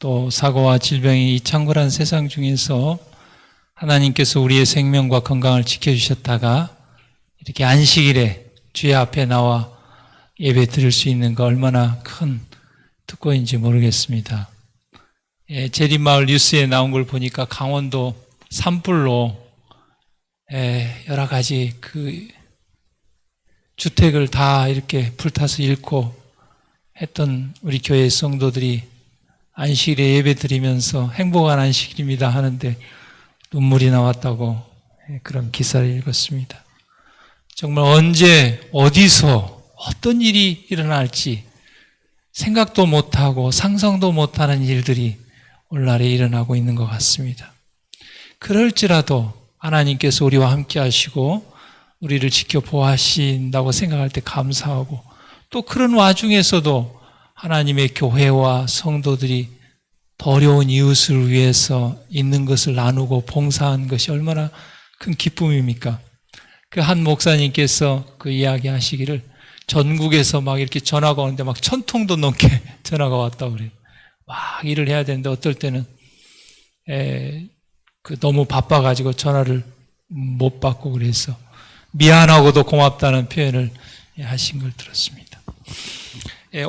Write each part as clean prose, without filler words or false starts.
또 사고와 질병이 이창궐한 세상 중에서 하나님께서 우리의 생명과 건강을 지켜주셨다가 이렇게 안식일에 주의 앞에 나와 예배 드릴 수 있는 거 얼마나 큰 특권인지 모르겠습니다. 제림마을 뉴스에 나온 걸 보니까 강원도 산불로 여러 가지 그 주택을 다 이렇게 불타서 잃고 했던 우리 교회 성도들이 안식일에 예배 드리면서 행복한 안식일입니다 하는데 눈물이 나왔다고 그런 기사를 읽었습니다. 정말 언제 어디서 어떤 일이 일어날지 생각도 못하고 상상도 못하는 일들이 오늘날에 일어나고 있는 것 같습니다. 그럴지라도 하나님께서 우리와 함께 하시고 우리를 지켜보아하신다고 생각할 때 감사하고 또 그런 와중에서도 하나님의 교회와 성도들이 더 어려운 이웃을 위해서 있는 것을 나누고 봉사하는 것이 얼마나 큰 기쁨입니까? 그 한 목사님께서 그 이야기 하시기를 전국에서 막 이렇게 전화가 오는데 막 1000통도 넘게 전화가 왔다고 그래요. 막 일을 해야 되는데 어떨 때는 너무 바빠가지고 전화를 못 받고 그래서 미안하고도 고맙다는 표현을 하신 걸 들었습니다.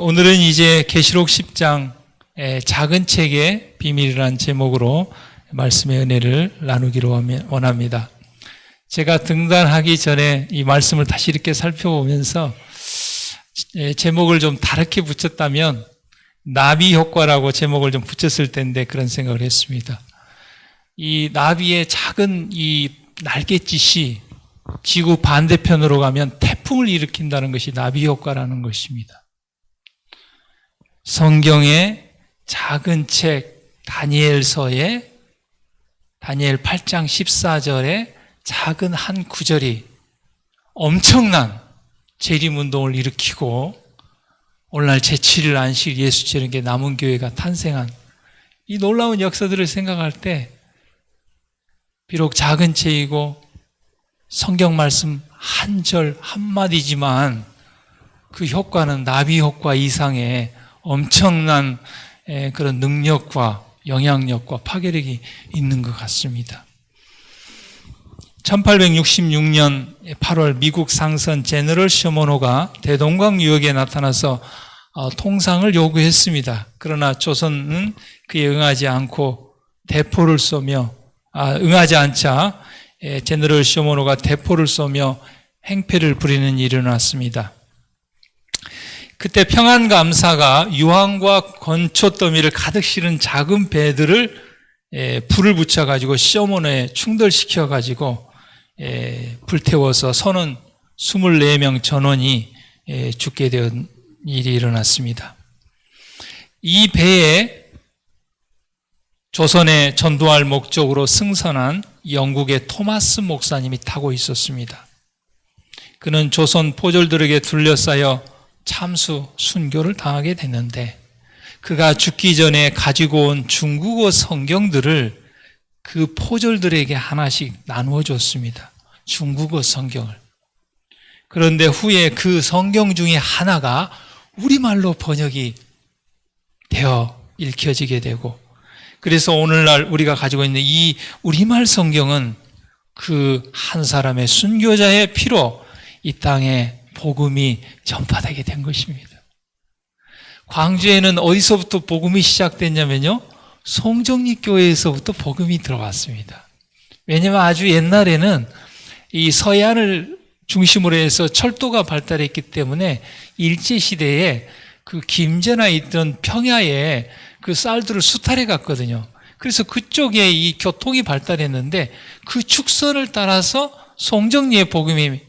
오늘은 이제 계시록 10장 작은 책의 비밀이라는 제목으로 말씀의 은혜를 나누기로 원합니다. 제가 등단하기 전에 이 말씀을 다시 이렇게 살펴보면서 제목을 좀 다르게 붙였다면 나비 효과라고 제목을 좀 붙였을 텐데 그런 생각을 했습니다. 이 나비의 작은 이 날갯짓이 지구 반대편으로 가면 태풍을 일으킨다는 것이 나비 효과라는 것입니다. 성경의 작은 책 다니엘서의 다니엘 8장 14절에 작은 한 구절이 엄청난 재림운동을 일으키고 오늘날 제7일 안식 예수처럼 남은 교회가 탄생한 이 놀라운 역사들을 생각할 때 비록 작은 책이고 성경 말씀 한 절 한마디지만 그 효과는 나비 효과 이상의 엄청난 그런 능력과 영향력과 파괴력이 있는 것 같습니다. 1866년 8월 미국 상선 제너럴 셔먼호가 대동강 유역에 나타나서 통상을 요구했습니다. 그러나 조선은 그에 응하지 않고 대포를 쏘며 응하지 않자 제너럴 셔먼호가 대포를 쏘며 행패를 부리는 일이 일어났습니다. 그때 평안감사가 유황과 건초 더미를 가득 실은 작은 배들을 불을 붙여가지고 셔먼호에 충돌시켜가지고 불태워서 선원 24명 전원이 죽게 된 일이 일어났습니다. 이 배에 조선에 전도할 목적으로 승선한 영국의 토마스 목사님이 타고 있었습니다. 그는 조선 포졸들에게 둘러싸여 참수 순교를 당하게 됐는데 그가 죽기 전에 가지고 온 중국어 성경들을 그 포졸들에게 하나씩 나누어 줬습니다. 중국어 성경을. 그런데 후에 그 성경 중에 하나가 우리말로 번역이 되어 읽혀지게 되고 그래서 오늘날 우리가 가지고 있는 이 우리말 성경은 그 한 사람의 순교자의 피로 이 땅에 복음이 전파되게 된 것입니다. 광주에는 어디서부터 복음이 시작됐냐면요. 송정리교회에서부터 복음이 들어왔습니다. 왜냐하면 아주 옛날에는 이 서해안을 중심으로 해서 철도가 발달했기 때문에 일제시대에 그 김제나 있던 평야에 그 쌀들을 수탈해 갔거든요. 그래서 그쪽에 이 교통이 발달했는데 그 축선을 따라서 송정리의 복음이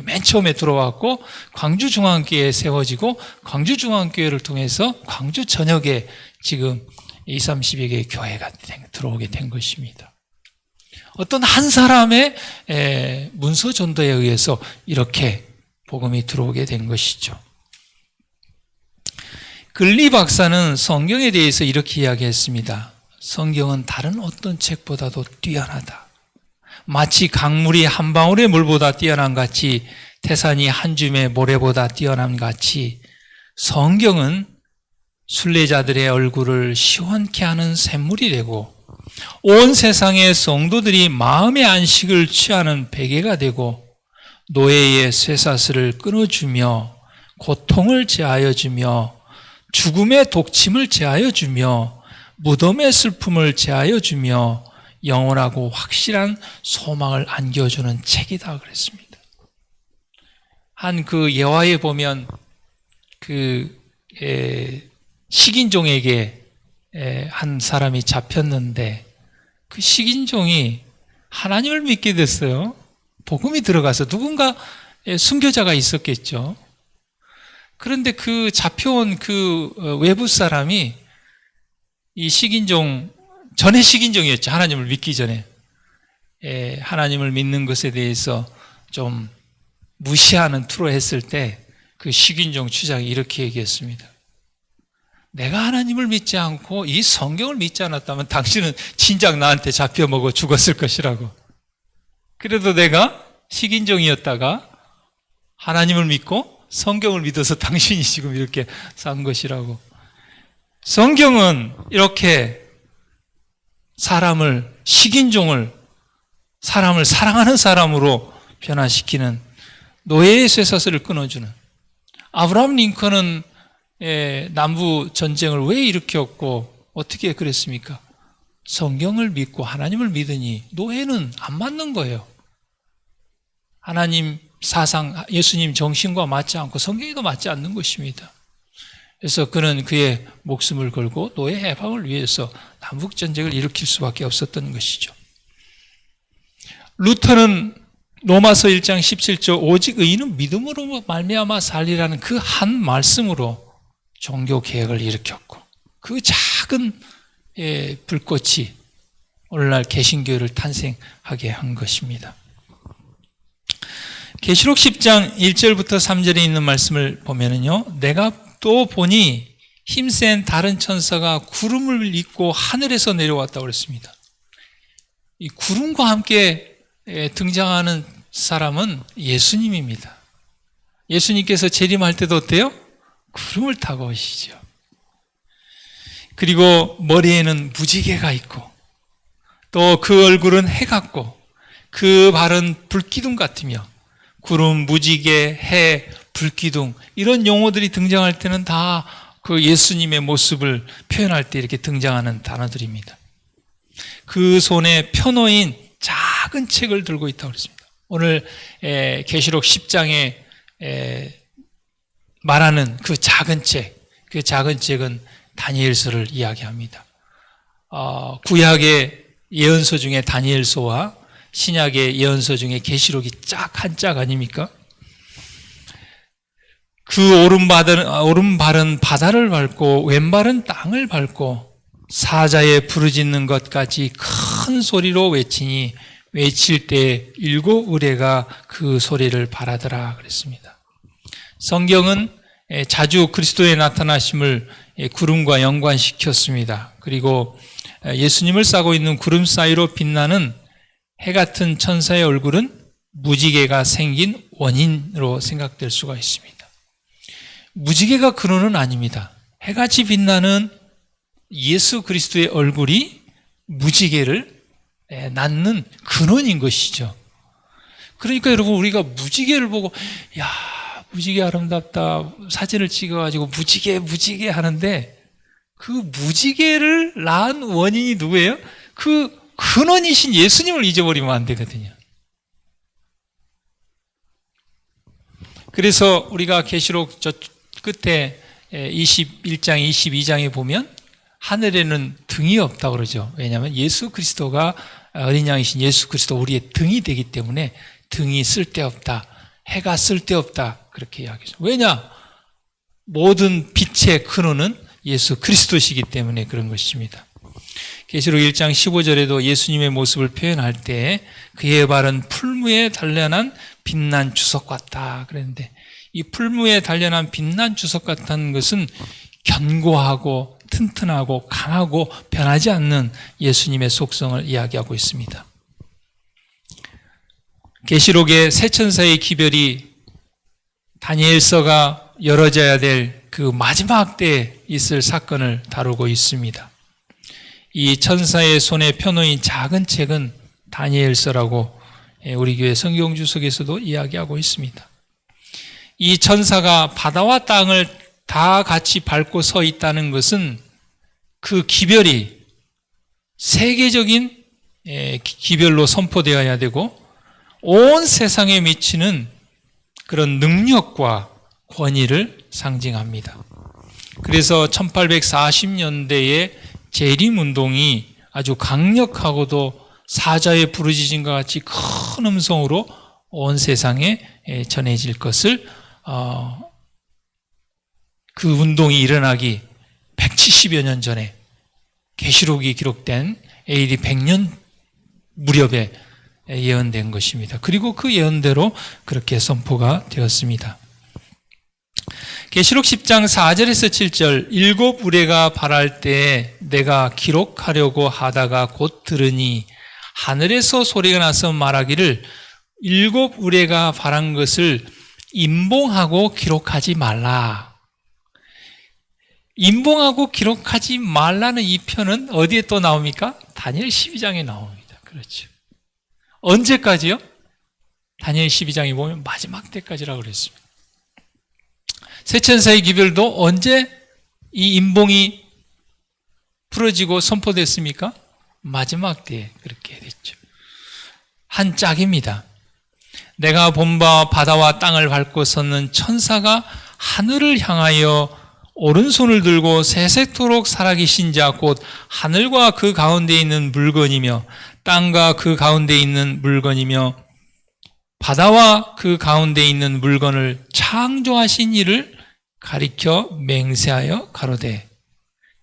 맨 처음에 들어왔고 광주중앙교회에 세워지고 광주중앙교회를 통해서 광주 전역에 지금 20, 30여 개의 교회가 들어오게 된 것입니다. 어떤 한 사람의 문서 전도에 의해서 이렇게 복음이 들어오게 된 것이죠. 글리 박사는 성경에 대해서 이렇게 이야기했습니다. 성경은 다른 어떤 책보다도 뛰어나다. 마치 강물이 한 방울의 물보다 뛰어난 같이 태산이 한 줌의 모래보다 뛰어난 같이 성경은 순례자들의 얼굴을 시원케 하는 샘물이 되고 온 세상의 성도들이 마음의 안식을 취하는 베개가 되고 노예의 쇠사슬을 끊어주며 고통을 제하여 주며 죽음의 독침을 제하여 주며 무덤의 슬픔을 제하여 주며 영원하고 확실한 소망을 안겨주는 책이다 그랬습니다. 한 그 예화에 보면 식인종에게 한 사람이 잡혔는데 그 식인종이 하나님을 믿게 됐어요. 복음이 들어가서 누군가 순교자가 있었겠죠. 그런데 그 잡혀온 그 외부 사람이 이 식인종, 전에 식인종이었죠. 하나님을 믿기 전에. 하나님을 믿는 것에 대해서 좀 무시하는 투로 했을 때 그 식인종 추장이 이렇게 얘기했습니다. 내가 하나님을 믿지 않고 이 성경을 믿지 않았다면 당신은 진작 나한테 잡혀먹어 죽었을 것이라고. 그래도 내가 식인종이었다가 하나님을 믿고 성경을 믿어서 당신이 지금 이렇게 산 것이라고. 성경은 이렇게 식인종을 사람을 사랑하는 사람으로 변화시키는 노예의 쇠사슬을 끊어주는, 아브라함 링컨은 남부 전쟁을 왜 일으켰고 어떻게 그랬습니까? 성경을 믿고 하나님을 믿으니 노예는 안 맞는 거예요. 하나님 사상, 예수님 정신과 맞지 않고 성경에도 맞지 않는 것입니다. 그래서 그는 그의 목숨을 걸고 노예 해방을 위해서 남북 전쟁을 일으킬 수밖에 없었던 것이죠. 루터는 로마서 1장 17절 오직 의인은 믿음으로 말미암아 살리라는 그 한 말씀으로 종교 개혁을 일으켰고 그 작은 불꽃이 오늘날 개신교를 탄생하게 한 것입니다. 계시록 10장 1절부터 3절에 있는 말씀을 보면은요, 내가 또 보니 힘센 다른 천사가 구름을 입고 하늘에서 내려왔다고 그랬습니다. 이 구름과 함께 등장하는 사람은 예수님입니다. 예수님께서 재림할 때도 어때요? 구름을 타고 오시죠. 그리고 머리에는 무지개가 있고 또 그 얼굴은 해 같고 그 발은 불기둥 같으며 구름, 무지개, 해, 불기둥 이런 용어들이 등장할 때는 다 그 예수님의 모습을 표현할 때 이렇게 등장하는 단어들입니다. 그 손에 펴놓인 작은 책을 들고 있다고 그랬습니다. 오늘 계시록 10장에 말하는 그 작은 책은 다니엘서를 이야기합니다. 구약의 예언서 중에 다니엘서와 신약의 예언서 중에 계시록이 짝 한 짝 아닙니까? 그 오른발은 바다를 밟고 왼발은 땅을 밟고 사자의 부르짖는 것까지 큰 소리로 외치니 외칠 때 7 의뢰가 그 소리를 바라더라 그랬습니다. 성경은 자주 그리스도의 나타나심을 구름과 연관시켰습니다. 그리고 예수님을 싸고 있는 구름 사이로 빛나는 해 같은 천사의 얼굴은 무지개가 생긴 원인으로 생각될 수가 있습니다. 무지개가 근원은 아닙니다. 해같이 빛나는 예수 그리스도의 얼굴이 무지개를 낳는 근원인 것이죠. 그러니까 여러분 우리가 무지개를 보고 야 무지개 아름답다 사진을 찍어가지고 무지개 하는데 그 무지개를 낳은 원인이 누구예요? 그 근원이신 예수님을 잊어버리면 안 되거든요. 그래서 우리가 계시록 저 끝에 21장, 22장에 보면 하늘에는 등이 없다고 그러죠. 왜냐하면 예수 그리스도가 어린 양이신 예수 그리스도 우리의 등이 되기 때문에 등이 쓸데없다. 해가 쓸데없다. 그렇게 이야기하죠. 왜냐? 모든 빛의 근원은 예수 그리스도시기 때문에 그런 것입니다. 계시록 1장 15절에도 예수님의 모습을 표현할 때 그의 발은 풀무에 단련한 빛난 주석 같다 그랬는데 이 풀무에 단련한 빛난 주석 같다는 것은 견고하고 튼튼하고 강하고 변하지 않는 예수님의 속성을 이야기하고 있습니다. 계시록의 세 천사의 기별이 다니엘서가 열어져야 될 그 마지막 때에 있을 사건을 다루고 있습니다. 이 천사의 손에 펴놓인 작은 책은 다니엘서라고 우리 교회 성경주석에서도 이야기하고 있습니다. 이 천사가 바다와 땅을 다 같이 밟고 서 있다는 것은 그 기별이 세계적인 기별로 선포되어야 되고 온 세상에 미치는 그런 능력과 권위를 상징합니다. 그래서 1840년대에 재림운동이 아주 강력하고도 사자의 부르짖음과 같이 큰 음성으로 온 세상에 전해질 것을 그 운동이 일어나기 170여 년 전에 계시록이 기록된 AD 100년 무렵에 예언된 것입니다. 그리고 그 예언대로 그렇게 선포가 되었습니다. 계시록 10장 4절에서 7절 일곱 우레가 발할 때 내가 기록하려고 하다가 곧 들으니 하늘에서 소리가 나서 말하기를 일곱 우레가 발한 것을 임봉하고 기록하지 말라. 임봉하고 기록하지 말라는 이 표현은 어디에 또 나옵니까? 다니엘 12장에 나옵니다. 그렇죠. 언제까지요? 다니엘 12장에 보면 마지막 때까지라고 그랬습니다. 세천사의 기별도 언제 이 임봉이 풀어지고 선포됐습니까? 마지막 때에 그렇게 됐죠. 한 짝입니다. 내가 본 바 바다와 땅을 밟고 섰는 천사가 하늘을 향하여 오른손을 들고 세세토록 살아계신 자 곧 하늘과 그 가운데 있는 물건이며 땅과 그 가운데 있는 물건이며 바다와 그 가운데 있는 물건을 창조하신 이를 가리켜 맹세하여 가로되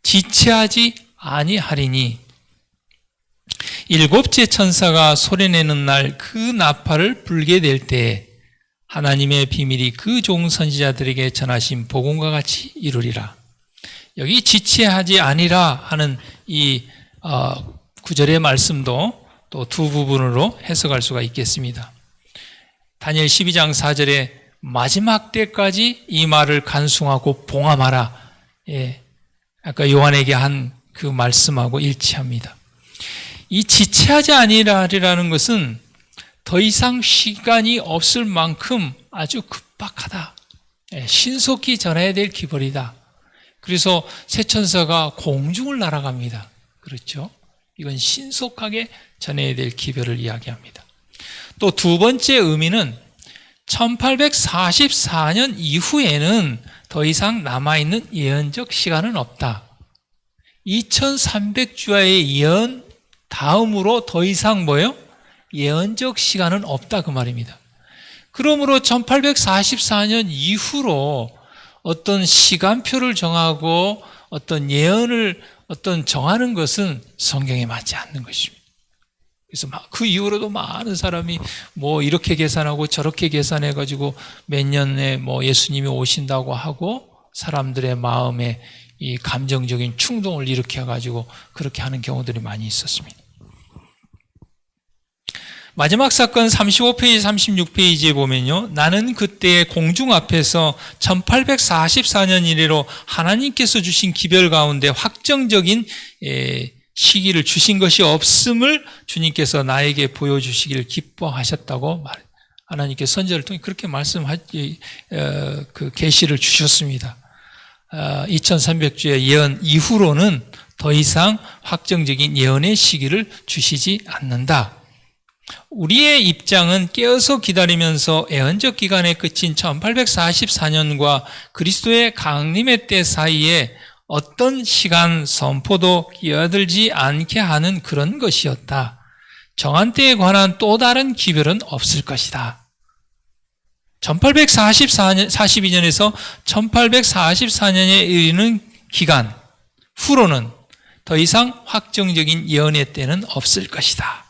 지체하지 아니하리니 일곱째 천사가 소리내는 날 그 나팔을 불게 될 때에 하나님의 비밀이 그 종 선지자들에게 전하신 복음과 같이 이루리라. 여기 지체하지 아니라 하는 이 구절의 말씀도 또 두 부분으로 해석할 수가 있겠습니다. 다니엘 12장 4절에 마지막 때까지 이 말을 간수하고 봉함하라. 아까 요한에게 한 그 말씀하고 일치합니다. 이 지체하지 아니라라는 것은 더 이상 시간이 없을 만큼 아주 급박하다. 신속히 전해야 될 기벌이다. 그래서 새 천사가 공중을 날아갑니다. 그렇죠? 이건 신속하게 전해야 될 기별을 이야기합니다. 또 두 번째 의미는 1844년 이후에는 더 이상 남아있는 예언적 시간은 없다. 2300주야의 예언 다음으로 더 이상 뭐예요? 예언적 시간은 없다 그 말입니다. 그러므로 1844년 이후로 어떤 시간표를 정하고 어떤 예언을 정하는 것은 성경에 맞지 않는 것입니다. 그래서 그 이후로도 많은 사람이 뭐 이렇게 계산하고 저렇게 계산해가지고 몇 년에 뭐 예수님이 오신다고 하고 사람들의 마음에 이 감정적인 충동을 일으켜가지고 그렇게 하는 경우들이 많이 있었습니다. 마지막 사건 35페이지, 36페이지에 보면요. 나는 그때 공중 앞에서 1844년 이래로 하나님께서 주신 기별 가운데 확정적인 시기를 주신 것이 없음을 주님께서 나에게 보여주시기를 기뻐하셨다고 말해요. 하나님께서 선지자를 통해 그렇게 그 계시를 주셨습니다. 2300주의 예언 이후로는 더 이상 확정적인 예언의 시기를 주시지 않는다. 우리의 입장은 깨어서 기다리면서 애언적 기간의 끝인 1844년과 그리스도의 강림의 때 사이에 어떤 시간 선포도 끼어들지 않게 하는 그런 것이었다. 정한 때에 관한 또 다른 기별은 없을 것이다. 1842년에서 1844년에 이르는 기간 후로는 더 이상 확정적인 예언의 때는 없을 것이다.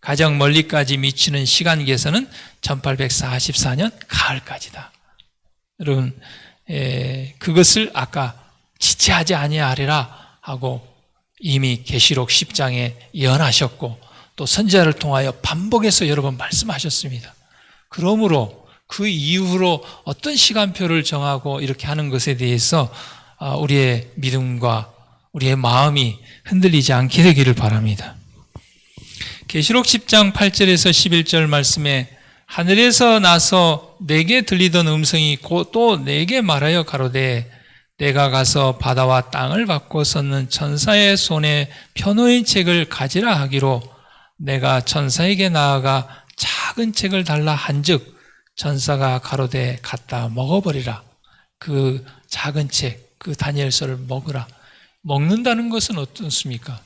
가장 멀리까지 미치는 시간 계산은 1844년 가을까지다. 여러분, 그것을 아까 지체하지 아니하리라 하고 이미 계시록 10장에 예언하셨고 또 선지자를 통하여 반복해서 여러 번 말씀하셨습니다. 그러므로 그 이후로 어떤 시간표를 정하고 이렇게 하는 것에 대해서 우리의 믿음과 우리의 마음이 흔들리지 않게 되기를 바랍니다. 계시록 10장 8절에서 11절 말씀에 하늘에서 나서 내게 들리던 음성이 곧 또 내게 말하여 가로되 내가 가서 바다와 땅을 바꿔 섰는 천사의 손에 편호의 책을 가지라 하기로 내가 천사에게 나아가 작은 책을 달라 한즉 천사가 가로되 갖다 먹어버리라. 그 작은 책, 그 다니엘서를 먹으라. 먹는다는 것은 어떻습니까?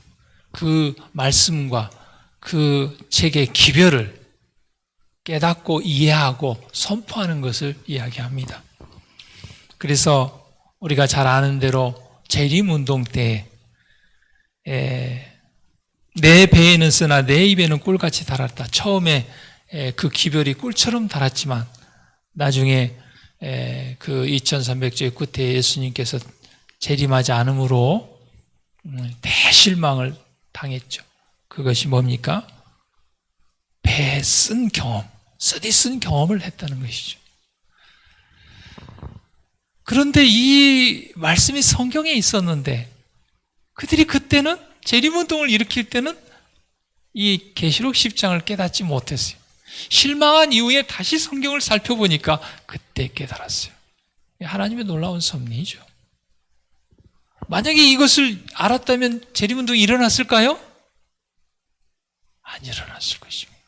그 말씀과 그 책의 기별을 깨닫고 이해하고 선포하는 것을 이야기합니다. 그래서 우리가 잘 아는 대로 재림운동 때에 내 배에는 쓰나 내 입에는 꿀같이 달았다. 처음에 그 기별이 꿀처럼 달았지만 나중에 그 2300주의 끝에 예수님께서 재림하지 않으므로 대실망을 당했죠. 그것이 뭡니까? 배에 쓴 경험, 쓰디 쓴 경험을 했다는 것이죠. 그런데 이 말씀이 성경에 있었는데 그들이 그때는 재림운동을 일으킬 때는 이 계시록 10장을 깨닫지 못했어요. 실망한 이후에 다시 성경을 살펴보니까 그때 깨달았어요. 하나님의 놀라운 섭리죠. 만약에 이것을 알았다면 재림운동이 일어났을까요? 안 일어났을 것입니다.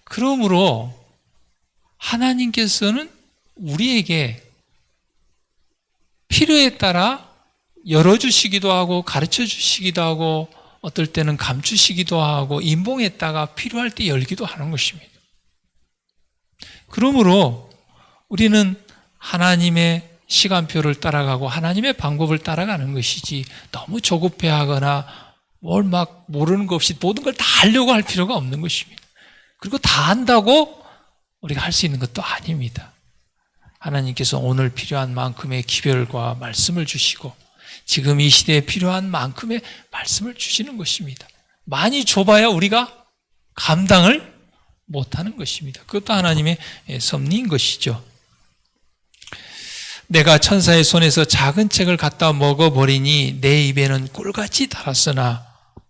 그러므로 하나님께서는 우리에게 필요에 따라 열어주시기도 하고 가르쳐 주시기도 하고 어떨 때는 감추시기도 하고 임봉했다가 필요할 때 열기도 하는 것입니다. 그러므로 우리는 하나님의 시간표를 따라가고 하나님의 방법을 따라가는 것이지 너무 조급해하거나 뭘 막 모르는 것 없이 모든 걸 다 하려고 할 필요가 없는 것입니다. 그리고 다 한다고 우리가 할 수 있는 것도 아닙니다. 하나님께서 오늘 필요한 만큼의 기별과 말씀을 주시고 지금 이 시대에 필요한 만큼의 말씀을 주시는 것입니다. 많이 줘봐야 우리가 감당을 못하는 것입니다. 그것도 하나님의 섭리인 것이죠. 내가 천사의 손에서 작은 책을 갖다 먹어버리니 내 입에는 꿀같이 달았으나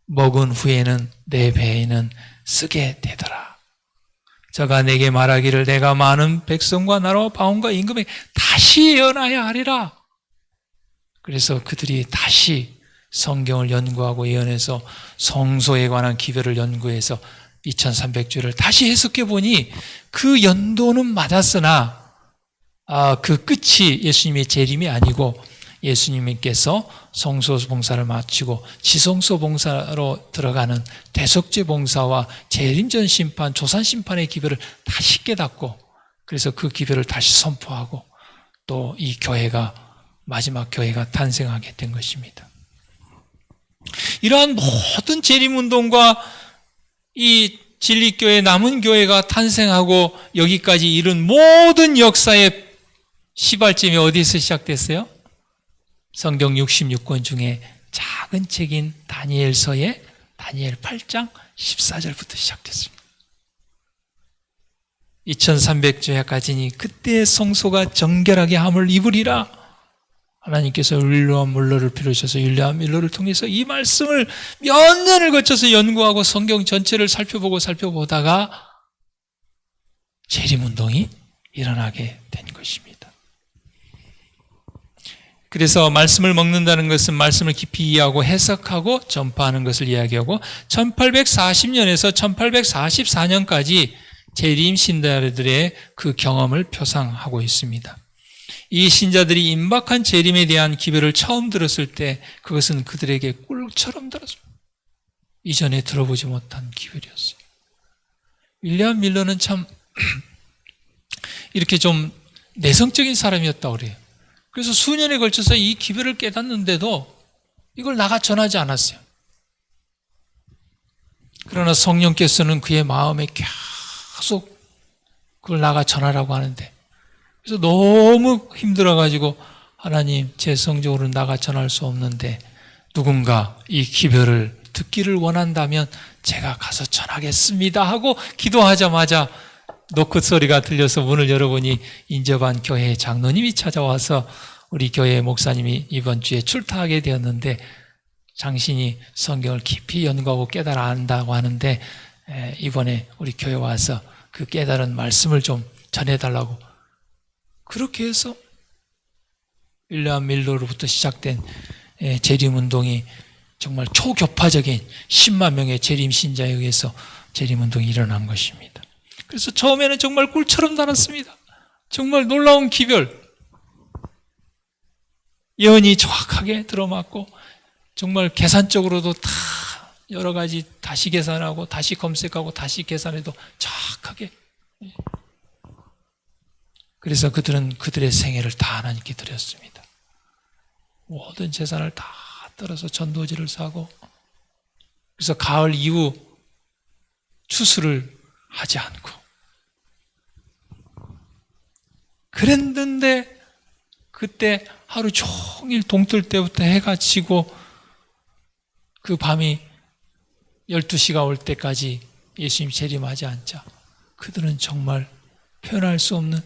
먹은 후에는 내 배에는 쓰게 되더라. 저가 내게 말하기를 내가 많은 백성과 나라와 방언과 임금에 다시 예언하여 하리라. 그래서 그들이 다시 성경을 연구하고 예언해서 성소에 관한 기별을 연구해서 2300주를 다시 해석해 보니 그 연도는 맞았으나 그 끝이 예수님의 재림이 아니고 예수님께서 성소 봉사를 마치고 지성소 봉사로 들어가는 대속죄 봉사와 재림전 심판, 조산 심판의 기별을 다시 깨닫고 그래서 그 기별을 다시 선포하고 또 이 교회가 마지막 교회가 탄생하게 된 것입니다. 이러한 모든 재림운동과 이 진리교회 남은 교회가 탄생하고 여기까지 이른 모든 역사의 시발점이 어디서 시작됐어요? 성경 66권 중에 작은 책인 다니엘서의 다니엘 8장 14절부터 시작됐습니다. 2300주야까지니 그때의 성소가 정결하게 함을 입으리라. 하나님께서 윌리엄 물러를 필요하셔서 윌리엄 밀러를 통해서 이 말씀을 몇 년을 거쳐서 연구하고 성경 전체를 살펴보다가 재림운동이 일어나게 된 것입니다. 그래서 말씀을 먹는다는 것은 말씀을 깊이 이해하고 해석하고 전파하는 것을 이야기하고 1840년에서 1844년까지 재림 신자들의 그 경험을 표상하고 있습니다. 이 신자들이 임박한 재림에 대한 기별을 처음 들었을 때 그것은 그들에게 꿀처럼 들었습니다. 이전에 들어보지 못한 기별이었어요. 윌리엄 밀러는 참 이렇게 좀 내성적인 사람이었다고 그래요. 그래서 수년에 걸쳐서 이 기별을 깨닫는데도 이걸 나가 전하지 않았어요. 그러나 성령께서는 그의 마음에 계속 그걸 나가 전하라고 하는데 그래서 너무 힘들어가지고 하나님 제 성적으로 나가 전할 수 없는데 누군가 이 기별을 듣기를 원한다면 제가 가서 전하겠습니다 하고 기도하자마자 노크 소리가 들려서 문을 열어보니 인접한 교회의 장로님이 찾아와서 우리 교회 목사님이 이번 주에 출타하게 되었는데 장신이 성경을 깊이 연구하고 깨달아 안다고 하는데 이번에 우리 교회 와서 그 깨달은 말씀을 좀 전해달라고 그렇게 해서 윌리엄 밀러로부터 시작된 재림운동이 정말 초교파적인 10만 명의 재림신자에 의해서 재림운동이 일어난 것입니다. 그래서 처음에는 정말 꿀처럼 달았습니다. 정말 놀라운 기별, 예언이 정확하게 들어맞고 정말 계산적으로도 다 여러 가지 다시 계산하고 다시 검색하고 다시 계산해도 정확하게. 그래서 그들은 그들의 생애를 다 하나님께 드렸습니다. 모든 재산을 다 떨어서 전도지를 사고, 그래서 가을 이후 추수를 하지 않고 그랬는데 그때 하루 종일 동틀 때부터 해가 지고 그 밤이 12시가 올 때까지 예수님 재림하지 않자 그들은 정말 표현할 수 없는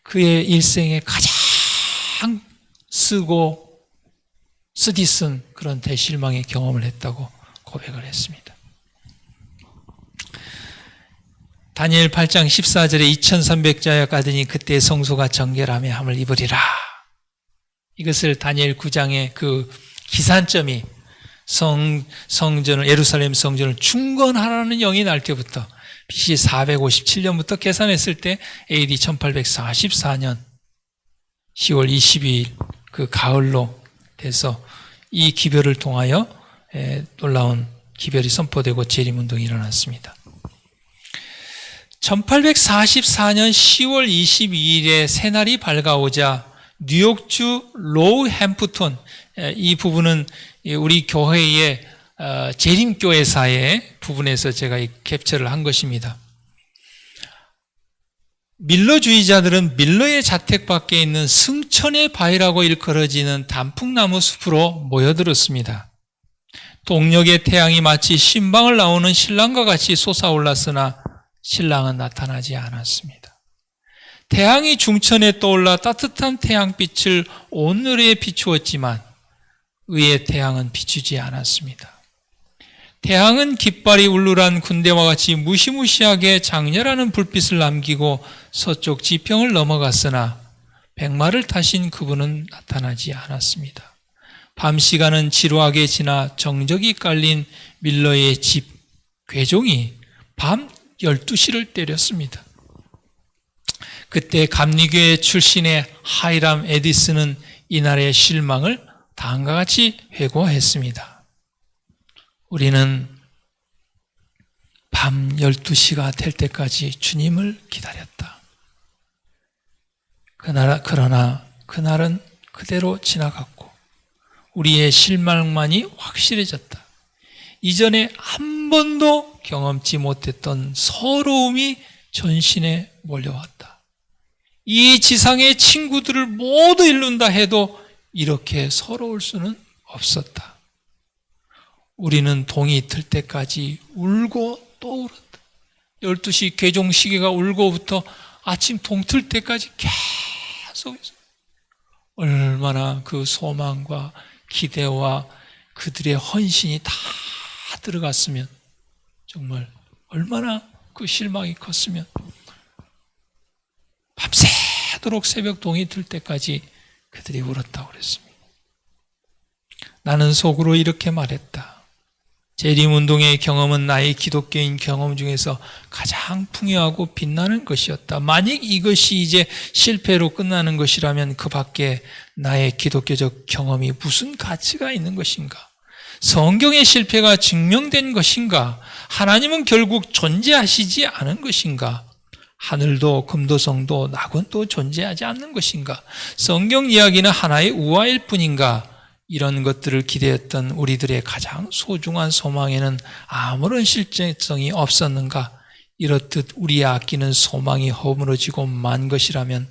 그의 일생에 가장 쓰디쓴 그런 대실망의 경험을 했다고 고백을 했습니다. 다니엘 8장 14절에 2300자여 가더니 그때 성소가 정결함에 함을 입으리라. 이것을 다니엘 9장의 그 기산점이 성전을 예루살렘 성전을 중건하라는 영이 날 때부터 BC 457년부터 계산했을 때 AD 1844년 10월 22일 그 가을로 돼서 이 기별을 통하여 놀라운 기별이 선포되고 재림운동이 일어났습니다. 1844년 10월 22일에 새날이 밝아오자 뉴욕주 로우햄프턴, 이 부분은 우리 교회의 재림교회사의 부분에서 제가 이 캡처를 한 것입니다. 밀러주의자들은 밀러의 자택 밖에 있는 승천의 바위라고 일컬어지는 단풍나무 숲으로 모여들었습니다. 동력의 태양이 마치 신방을 나오는 신랑과 같이 솟아올랐으나 신랑은 나타나지 않았습니다. 태양이 중천에 떠올라 따뜻한 태양빛을 온누리에 비추었지만 의의 태양은 비추지 않았습니다. 태양은 깃발이 울룰한 군대와 같이 무시무시하게 장렬하는 불빛을 남기고 서쪽 지평을 넘어갔으나 백마를 타신 그분은 나타나지 않았습니다. 밤 시간은 지루하게 지나 정적이 깔린 밀러의 집 괴종이 밤 12시를 때렸습니다. 그때 감리교회 출신의 하이람 에디슨은 이날의 실망을 다음과 같이 회고했습니다. 우리는 밤 12시가 될 때까지 주님을 기다렸다. 그러나 그날은 그대로 지나갔고 우리의 실망만이 확실해졌다. 이전에 한 번도 경험치 못했던 서러움이 전신에 몰려왔다. 이 지상의 친구들을 모두 잃는다 해도 이렇게 서러울 수는 없었다. 우리는 동이 틀 때까지 울고 또 울었다. 12시 개종 시계가 울고부터 아침 동 틀 때까지 계속 얼마나 그 소망과 기대와 그들의 헌신이 다 들어갔으면 정말 얼마나 그 실망이 컸으면 밤새도록 새벽 동이 틀 때까지 그들이 울었다고 그랬습니다. 나는 속으로 이렇게 말했다. 재림운동의 경험은 나의 기독교인 경험 중에서 가장 풍요하고 빛나는 것이었다. 만약 이것이 이제 실패로 끝나는 것이라면 그 밖에 나의 기독교적 경험이 무슨 가치가 있는 것인가? 성경의 실패가 증명된 것인가? 하나님은 결국 존재하시지 않은 것인가? 하늘도 금도성도 낙원도 존재하지 않는 것인가? 성경 이야기는 하나의 우화일 뿐인가? 이런 것들을 기대했던 우리들의 가장 소중한 소망에는 아무런 실제성이 없었는가? 이렇듯 우리의 아끼는 소망이 허물어지고 만 것이라면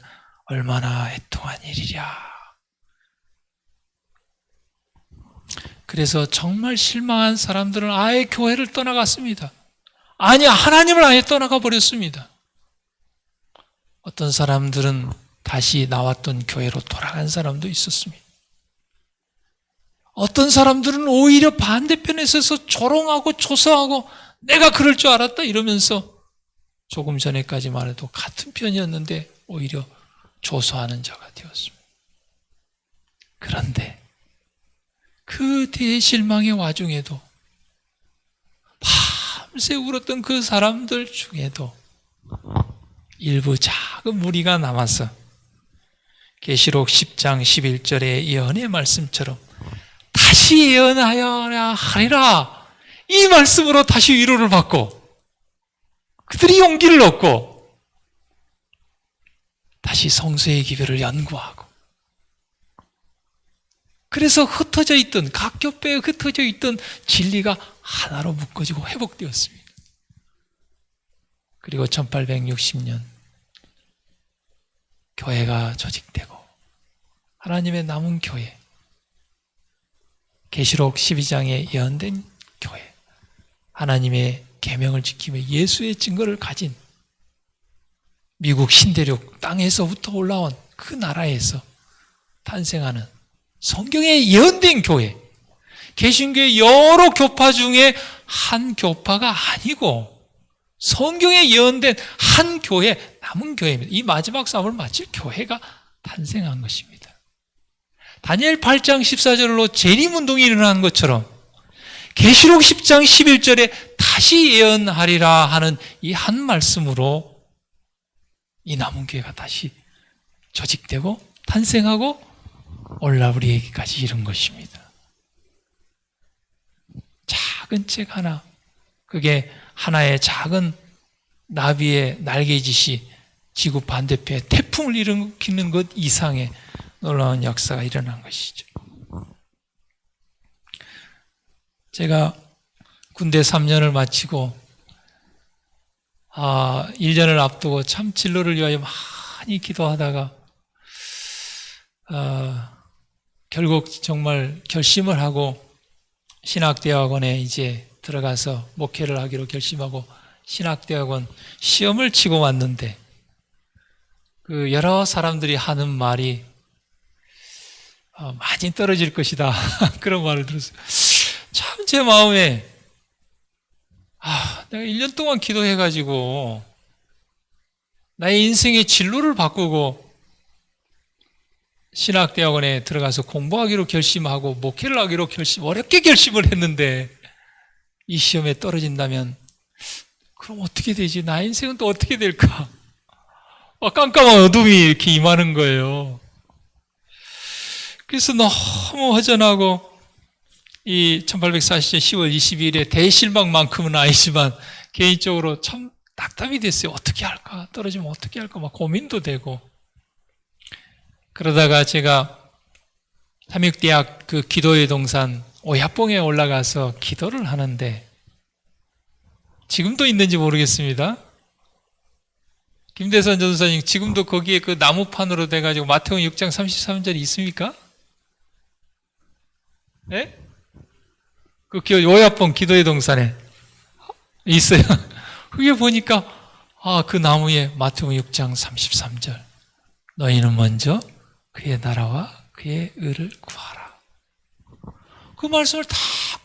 얼마나 애통한 일이랴. 그래서 정말 실망한 사람들은 아예 교회를 떠나갔습니다. 아니, 하나님을 아예 떠나가 버렸습니다. 어떤 사람들은 다시 나왔던 교회로 돌아간 사람도 있었습니다. 어떤 사람들은 오히려 반대편에 서서 조롱하고 조소하고 내가 그럴 줄 알았다 이러면서 조금 전에까지만 해도 같은 편이었는데 오히려 조소하는 자가 되었습니다. 그런데 그 대실망의 와중에도 밤새 울었던 그 사람들 중에도 일부 작은 무리가 남아서 계시록 10장 11절의 예언의 말씀처럼 다시 예언하여야 하리라 이 말씀으로 다시 위로를 받고 그들이 용기를 얻고 다시 성서의 기별을 연구하고 그래서 흩어져 있던 각 교회에 흩어져 있던 진리가 하나로 묶어지고 회복되었습니다. 그리고 1860년 교회가 조직되고 하나님의 남은 교회 계시록 12장에 예언된 교회 하나님의 계명을 지키며 예수의 증거를 가진 미국 신대륙 땅에서부터 올라온 그 나라에서 탄생하는 성경에 예언된 교회 개신교의 여러 교파 중에 한 교파가 아니고 성경에 예언된 한 교회 남은 교회입니다. 이 마지막 싸움을 마칠 교회가 탄생한 것입니다. 다니엘 8장 14절로 재림운동이 일어난 것처럼 계시록 10장 11절에 다시 예언하리라 하는 이 한 말씀으로 이 남은 교회가 다시 조직되고 탄생하고 올라우리에게까지 이른 것입니다. 작은 책 하나, 그게 하나의 작은 나비의 날개짓이 지구 반대편에 태풍을 일으키는 것 이상의 놀라운 역사가 일어난 것이죠. 제가 군대 3년을 마치고 1년을 앞두고 참 진로를 위하여 많이 기도하다가 결국 정말 결심을 하고 신학대학원에 이제 들어가서 목회를 하기로 결심하고 신학대학원 시험을 치고 왔는데 그 여러 사람들이 하는 말이 많이 떨어질 것이다 그런 말을 들었어요. 참 제 마음에 내가 1년 동안 기도해가지고 나의 인생의 진로를 바꾸고 신학대학원에 들어가서 공부하기로 결심하고 목회를 하기로 어렵게 결심을 했는데 이 시험에 떨어진다면 그럼 어떻게 되지? 나의 인생은 또 어떻게 될까? 깜깜한 어둠이 이렇게 임하는 거예요. 그래서 너무 허전하고 이 1840년 10월 22일에 대실망만큼은 아니지만 개인적으로 참 낙담이 됐어요. 어떻게 할까? 떨어지면 어떻게 할까? 막 고민도 되고 그러다가 제가 삼육대학 그 기도의 동산 오야봉에 올라가서 기도를 하는데 지금도 있는지 모르겠습니다. 김대선 전사님 지금도 거기에 그 나무판으로 돼가지고 마태복음 6장 33절이 있습니까? 네? 그 오야봉 기도의 동산에 있어요. 그게 보니까 그 나무에 마태복음 6장 33절 너희는 먼저 그의 나라와 그의 의를 구하라. 그 말씀을 다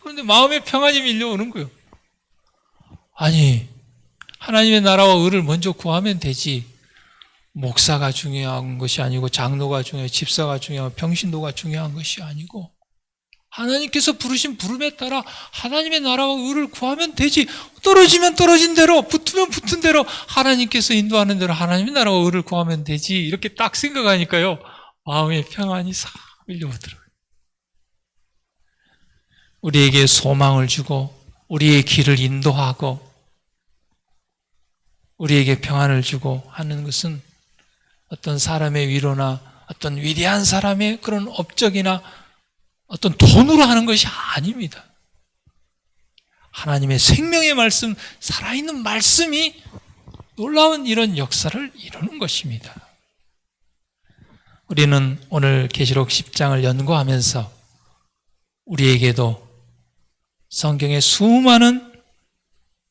그런데 마음에 평안이 밀려오는 거예요. 아니 하나님의 나라와 의를 먼저 구하면 되지 목사가 중요한 것이 아니고 장로가 중요하고 집사가 중요하고 평신도가 중요한 것이 아니고 하나님께서 부르신 부름에 따라 하나님의 나라와 의를 구하면 되지 떨어지면 떨어진 대로 붙으면 붙은 대로 하나님께서 인도하는 대로 하나님의 나라와 의를 구하면 되지 이렇게 딱 생각하니까요 마음의 평안이 싹 밀려오더라고요. 우리에게 소망을 주고 우리의 길을 인도하고 우리에게 평안을 주고 하는 것은 어떤 사람의 위로나 어떤 위대한 사람의 그런 업적이나 어떤 돈으로 하는 것이 아닙니다. 하나님의 생명의 말씀, 살아있는 말씀이 놀라운 이런 역사를 이루는 것입니다. 우리는 오늘 계시록 10장을 연구하면서 우리에게도 성경의 수많은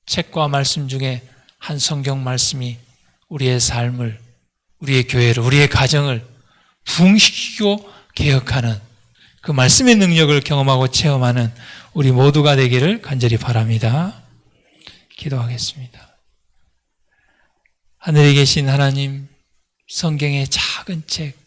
책과 말씀 중에 한 성경 말씀이 우리의 삶을 우리의 교회를, 우리의 가정을 부흥시키고 개혁하는 그 말씀의 능력을 경험하고 체험하는 우리 모두가 되기를 간절히 바랍니다. 기도하겠습니다. 하늘에 계신 하나님, 성경의 작은 책